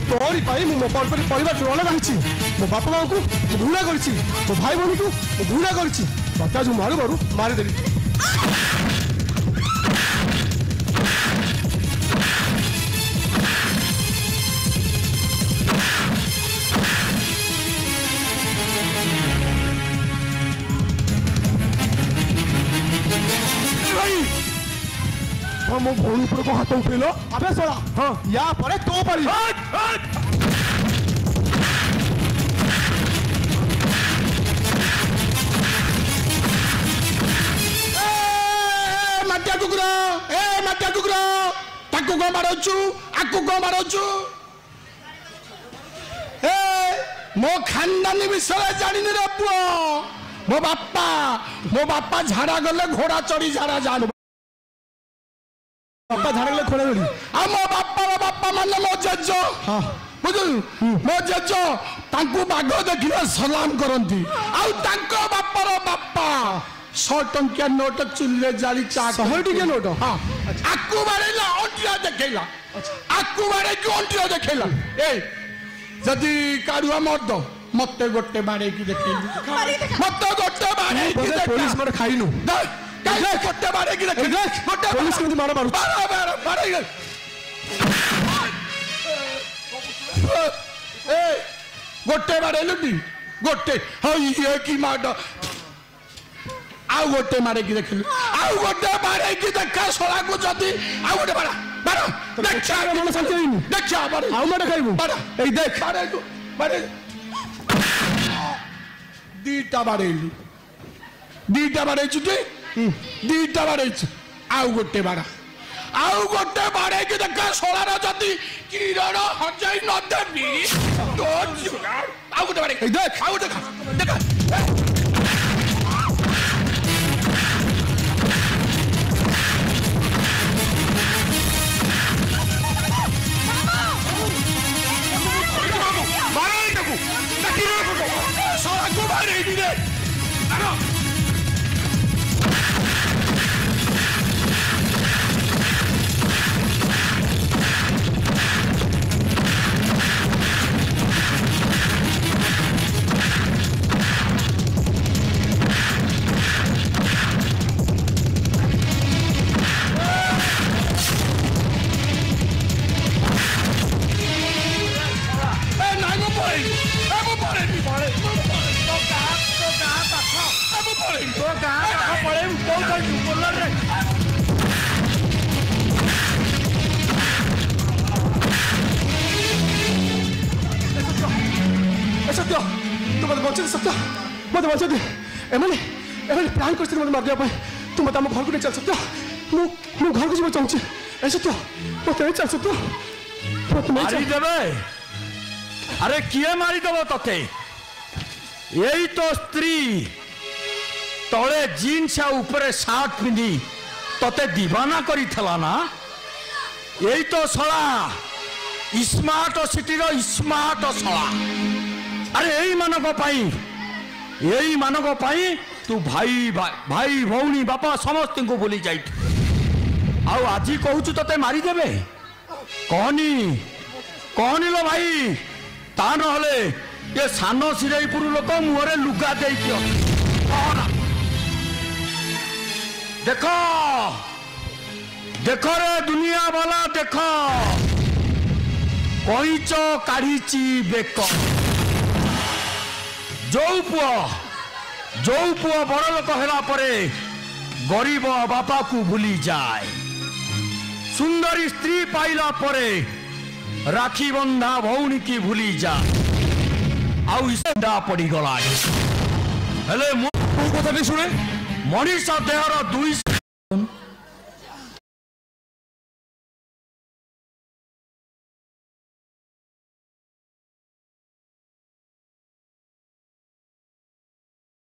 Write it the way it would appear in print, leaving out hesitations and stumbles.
तोरी मो परिवार अलग रही मो बापा माँ को घृणा कर मो भाई भौणी को घृणा कर जो मारू मारू मारिदेवी मो भौणी को हाथ उठेल अबे सोला हाँ या पर तो पारी मटिया कुकुर ताकू कौन मारचु आकू कौन मारचु मो खानदानी विषय जानी रे पुओ मो बापा झाड़ा गले घोड़ा चढ़ी झाड़ा जान बापा झाड़ा गले घोड़ा चढ़ी आ मो बापा माने मो जज हां बुझल मो जज तांकू बाघ देखिले सलाम करंती आउ तांको बापार बापा 100 टंकिया नोट चुल्ले जाली चा 100 टंकिया नोट हां आकू बारेला ओंटिया देखेला आकू बारे की ओंटिया देखेला ए जदी काडुआ मर्द मते गोटे बारे की देखेली मते गोटे बारे की देख पुलिस मर खाइनु देख गोटे बारे की देख गोटे पुलिस को मारो मारो ए गोटे बारे लुटी गोटे हई ये की माडो आउ गोटे मारे की देखली आउ गोटे मारे की देखा सोला को जदी आउ गोटे बारा बारा देखा मन शांति होइनी देखा बारे आउ मारे खाइबू बारा ए देख बारे तू बारे दीटा बारे छुटी दीटा बारे आउ गोटे बारे की देखा सोला रो जदी किरण हजाई न देबी तो आउ गोटे बारे ए देख आउ देखा सत्य मत बचा दे एमएलए प्लान कर मत मार दिया तू मत घर को नहीं चल सत्य मु घर को जीव चाहूँ ए सत्य मत नहीं चल सत्य मत नहीं चल देवे अरे किए मारी दब तते यही तो स्त्री तले जीन्स ऊपर शार्ट पिंधि तते दीवाना करी थला ना यही तो सला स्मार्ट सिटी रो स्मार्ट सला अरे यही मानक पाई तू भाई भौणी बापा समस्त को बोली जाई आउ आज कहूचु तते मारी देबे कहनी लो भाई ता नहले ये सानो सिराईपुर लोक मुहरे लुगा दे देखो रे दुनिया वाला देखो कईच काढ़ी बेक जो पुआ बड़ लोक है गरीब बापा को भूली जाए सुंदरी स्त्री पाइला परे राखी बंधा भौणी की भूली जाए आउंडा पड़ी गला हेले कथा शुणे मनीष देहर 2